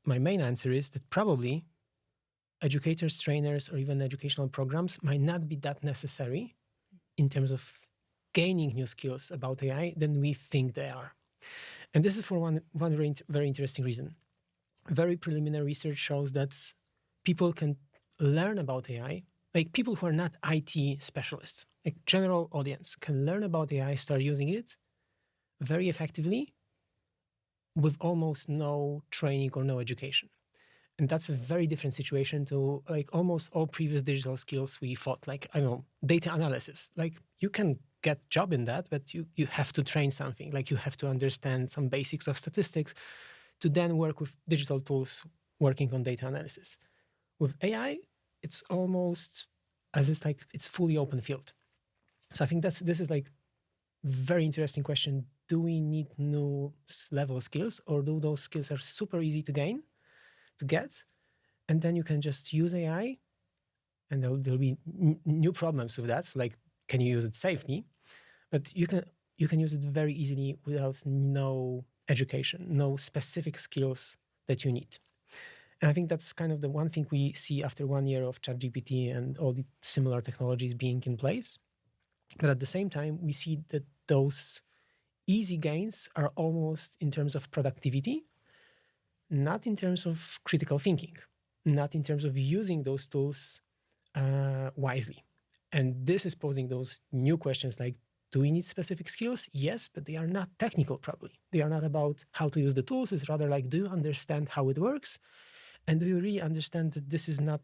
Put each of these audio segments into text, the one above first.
my main answer is that probably educators, trainers, or even educational programs might not be that necessary in terms of gaining new skills about AI than we think they are. And this is for one very interesting reason. Very preliminary research shows that people can learn about AI, like people who are not IT specialists, like general audience can learn about AI, start using it very effectively with almost no training or no education. And that's a very different situation to like almost all previous digital skills we thought, like, I don't know, data analysis. Like you can get job in that, but you have to train something. Like you have to understand some basics of statistics to then work with digital tools working on data analysis. With AI, it's almost as it's like it's fully open field. So I think this is like very interesting question. Do we need new level skills, or do those skills are super easy to gain, to get, and then you can just use AI, and there'll be new problems with that. So like, can you use it safely? But you can use it very easily without no education, no specific skills that you need. And I think that's kind of the one thing we see after 1 year of ChatGPT and all the similar technologies being in place. But at the same time, we see that those easy gains are almost in terms of productivity, not in terms of critical thinking, not in terms of using those tools wisely. And this is posing those new questions like, do we need specific skills? Yes, but they are not technical probably. They are not about how to use the tools. It's rather like, do you understand how it works? And do you really understand that this is not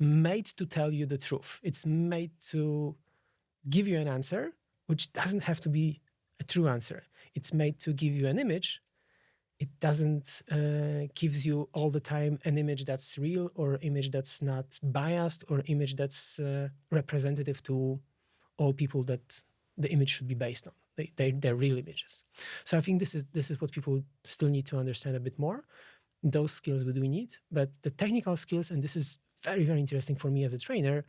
made to tell you the truth? It's made to give you an answer, which doesn't have to be a true answer. It's made to give you an image. It doesn't gives you all the time an image that's real or image that's not biased or image that's representative to all people that the image should be based on. They're real images. So I think this is what people still need to understand a bit more. Those skills we do need, but the technical skills, and this is very, very interesting for me as a trainer,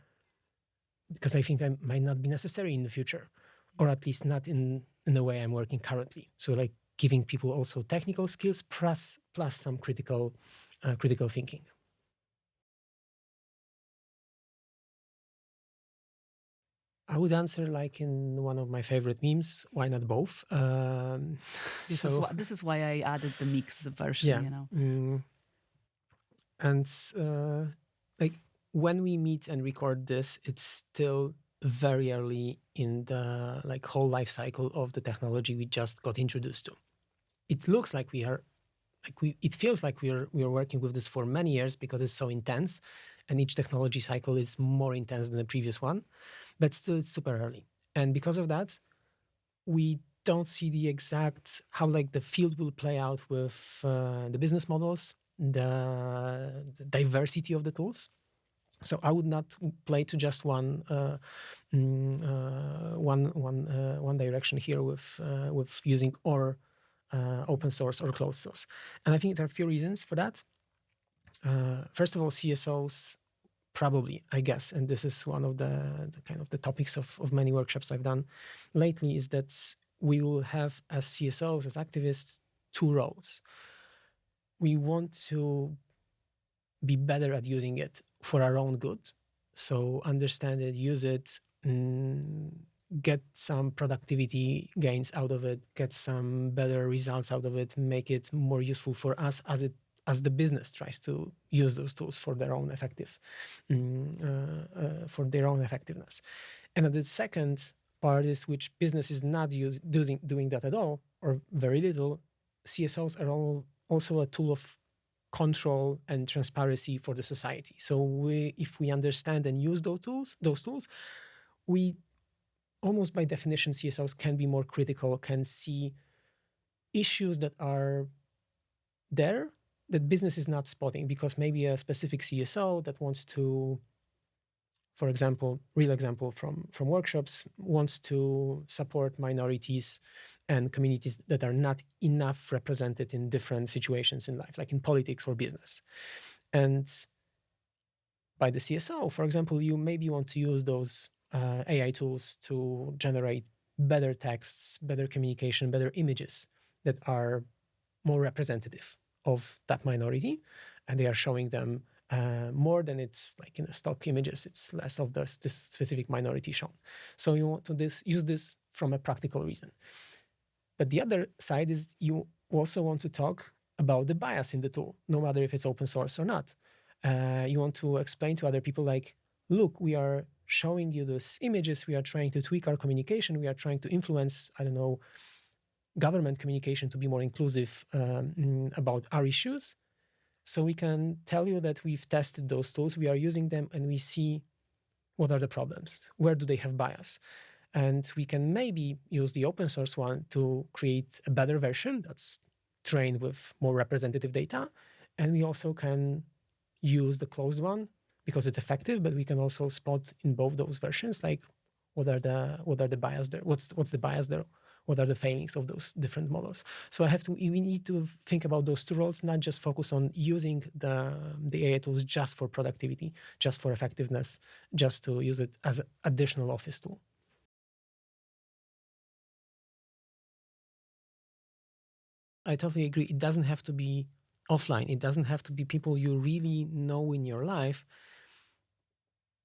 because I think that might not be necessary in the future, or at least not in the way I'm working currently. So like giving people also technical skills plus some critical thinking. I would answer like in one of my favorite memes. Why not both? This is why I added the mixed version. Yeah. You know, and like when we meet and record this, it's still very early in the like whole life cycle of the technology we just got introduced to. It looks like it feels like we are working with this for many years because it's so intense, and each technology cycle is more intense than the previous one, but still it's super early. And because of that, we don't see the exact how like the field will play out with the business models, the diversity of the tools. So I would not play to just one direction here with using or open source or closed source. And I think there are a few reasons for that. First of all, CSOs probably, I guess, and this is one of the kind of the topics of many workshops I've done lately, is that we will have as CSOs, as activists, two roles. We want to be better at using it for our own good. So understand it, use it, get some productivity gains out of it, get some better results out of it, make it more useful for us as the business tries to use those tools for their own effectiveness. And the second part is which business is not doing that at all or very little. CSOs are also a tool of control and transparency for the society. So if we understand and use those tools, we almost by definition, CSOs can be more critical, can see issues that are there that business is not spotting, because maybe a specific CSO that wants to, for example, real example from workshops, wants to support minorities and communities that are not enough represented in different situations in life, like in politics or business. And by the CSO, for example, you maybe want to use those AI tools to generate better texts, better communication, better images that are more representative of that minority, and they are showing them more than it's like in the stock images. It's less of this specific minority shown. So you want to use this from a practical reason. But the other side is you also want to talk about the bias in the tool, no matter if it's open source or not. You want to explain to other people like, look, we are showing you these images. We are trying to tweak our communication. We are trying to influence, I don't know, government communication to be more inclusive about our issues. So we can tell you that we've tested those tools, we are using them, and we see what are the problems, where do they have bias. And we can maybe use the open source one to create a better version that's trained with more representative data. And we also can use the closed one because it's effective, but we can also spot in both those versions, like what are the bias there? What's the bias there? What are the failings of those different models? So we need to think about those two roles, not just focus on using the AI tools just for productivity, just for effectiveness, just to use it as an additional office tool. I totally agree. It doesn't have to be offline. It doesn't have to be people you really know in your life.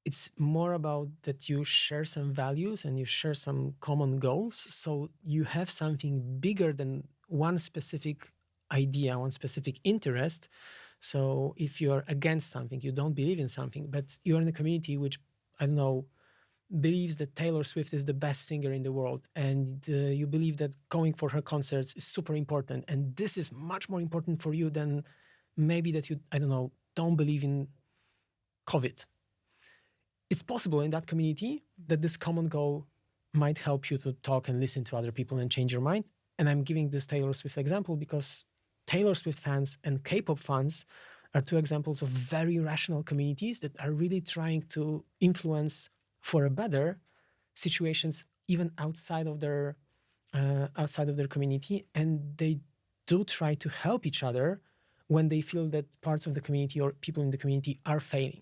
It's more about that you share some values and you share some common goals. So you have something bigger than one specific idea, one specific interest. So if you're against something, you don't believe in something, but you're in a community which, I don't know, believes that Taylor Swift is the best singer in the world, and you believe that going for her concerts is super important, and this is much more important for you than maybe that you, I don't know, don't believe in COVID. It's possible in that community that this common goal might help you to talk and listen to other people and change your mind. And I'm giving this Taylor Swift example because Taylor Swift fans and K-pop fans are two examples of very rational communities that are really trying to influence for a better situations even outside of their community, and they do try to help each other when they feel that parts of the community or people in the community are failing.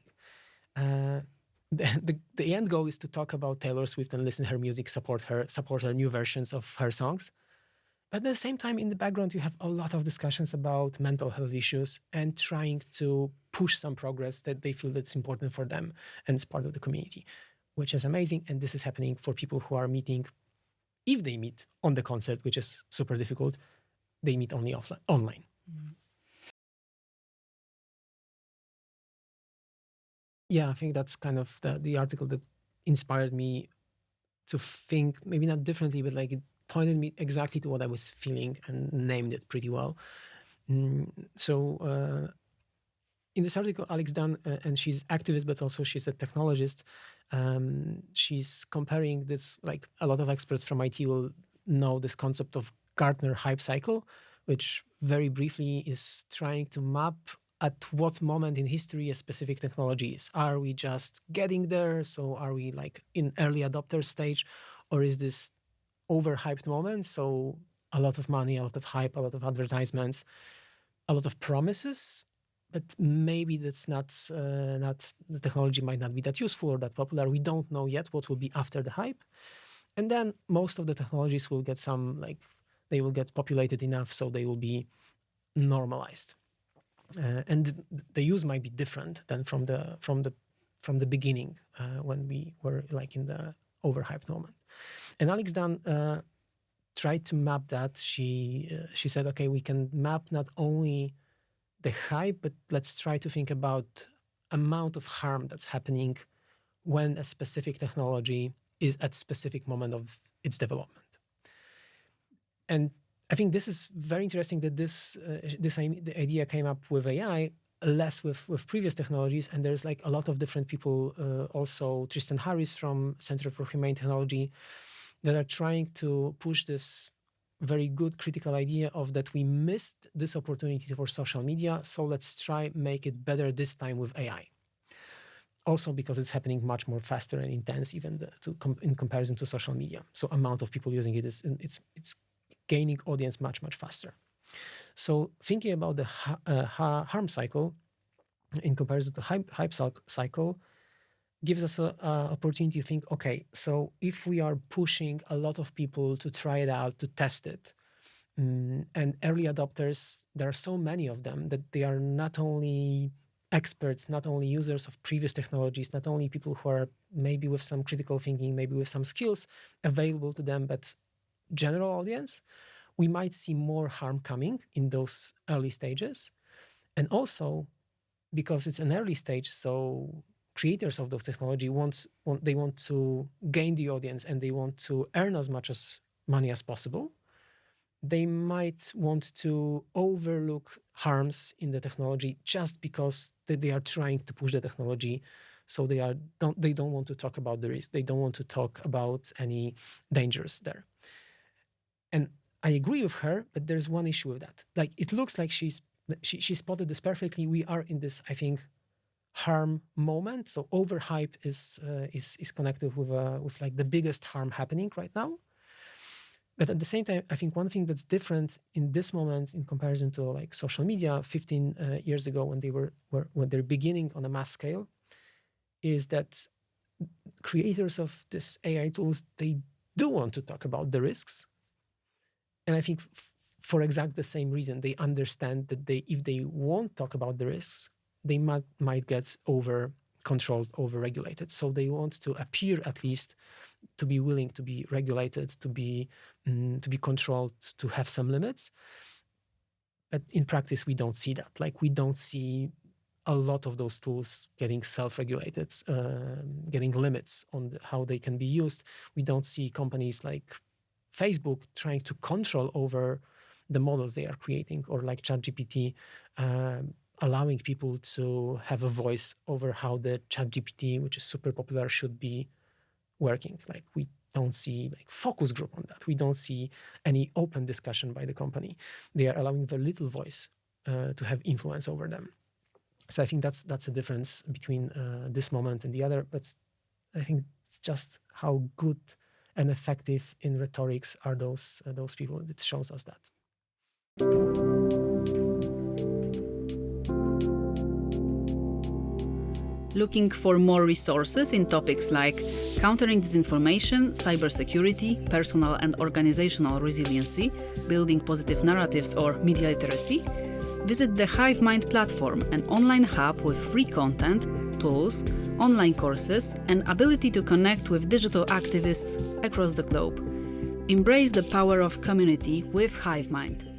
The end goal is to talk about Taylor Swift and listen to her music, support her new versions of her songs. But at the same time, in the background, you have a lot of discussions about mental health issues and trying to push some progress that they feel that's important for them and it's part of the community, which is amazing. And this is happening for people who are meeting, if they meet on the concert, which is super difficult, they meet only online. Mm-hmm. Yeah, I think that's kind of the article that inspired me to think, maybe not differently, but like it pointed me exactly to what I was feeling and named it pretty well. So in this article, Alix Dunn, and she's activist, but also she's a technologist. She's comparing this, like a lot of experts from IT will know this concept of Gartner hype cycle, which very briefly is trying to map at what moment in history a specific technology is. Are we just getting there? So are we like in early adopter stage, or is this overhyped moment? So a lot of money, a lot of hype, a lot of advertisements, a lot of promises, but maybe that's not the technology might not be that useful or that popular. We don't know yet what will be after the hype. And then most of the technologies will get they will get populated enough so they will be normalized. And the use might be different than from the beginning when we were like in the overhyped moment. And Alix Dunn tried to map that. She said, okay, we can map not only the hype, but let's try to think about amount of harm that's happening when a specific technology is at specific moment of its development. And I think this is very interesting that the idea came up with AI, less with previous technologies. And there's like a lot of different people, also Tristan Harris from Center for Humane Technology, that are trying to push this very good critical idea of that we missed this opportunity for social media. So let's try make it better this time with AI. Also because it's happening much more faster and intense even in comparison to social media. So amount of people using it it's gaining audience much, much faster. So thinking about the harm cycle in comparison to hype cycle gives us an opportunity to think, okay, so if we are pushing a lot of people to try it out, to test it, And early adopters, there are so many of them that they are not only experts, not only users of previous technologies, not only people who are maybe with some critical thinking, maybe with some skills available to them, but general audience. We might see more harm coming in those early stages. And also, because it's an early stage, so creators of those technology want to gain the audience and they want to earn as much money as possible. They might want to overlook harms in the technology just because they are trying to push the technology. So they don't want to talk about the risk. They don't want to talk about any dangers there. And I agree with her, but there's one issue with that. Like, it looks like she spotted this perfectly. We are in this, I think, harm moment. So overhype is connected with like the biggest harm happening right now. But at the same time, I think one thing that's different in this moment in comparison to like social media 15 years ago when they're beginning on a mass scale, is that creators of this AI tools, they do want to talk about the risks. And I think for exact the same reason, they understand that if they won't talk about the risks, they might get over-controlled, over-regulated. So they want to appear at least to be willing to be regulated, to be controlled, to have some limits. But in practice, we don't see that. Like, we don't see a lot of those tools getting self-regulated, getting limits on how they can be used. We don't see companies like Facebook trying to control over the models they are creating, or like ChatGPT, allowing people to have a voice over how the ChatGPT, which is super popular, should be working. Like, we don't see like focus group on that. We don't see any open discussion by the company. They are allowing very little voice to have influence over them. So I think that's a difference between this moment and the other. But I think it's just how good and effective in rhetorics are those people. It shows us that. Looking for more resources in topics like countering disinformation, cybersecurity, personal and organizational resiliency, building positive narratives, or media literacy? Visit the Hive Mind platform, an online hub with free content, tools, online courses, and ability to connect with digital activists across the globe. Embrace the power of community with Hive Mind.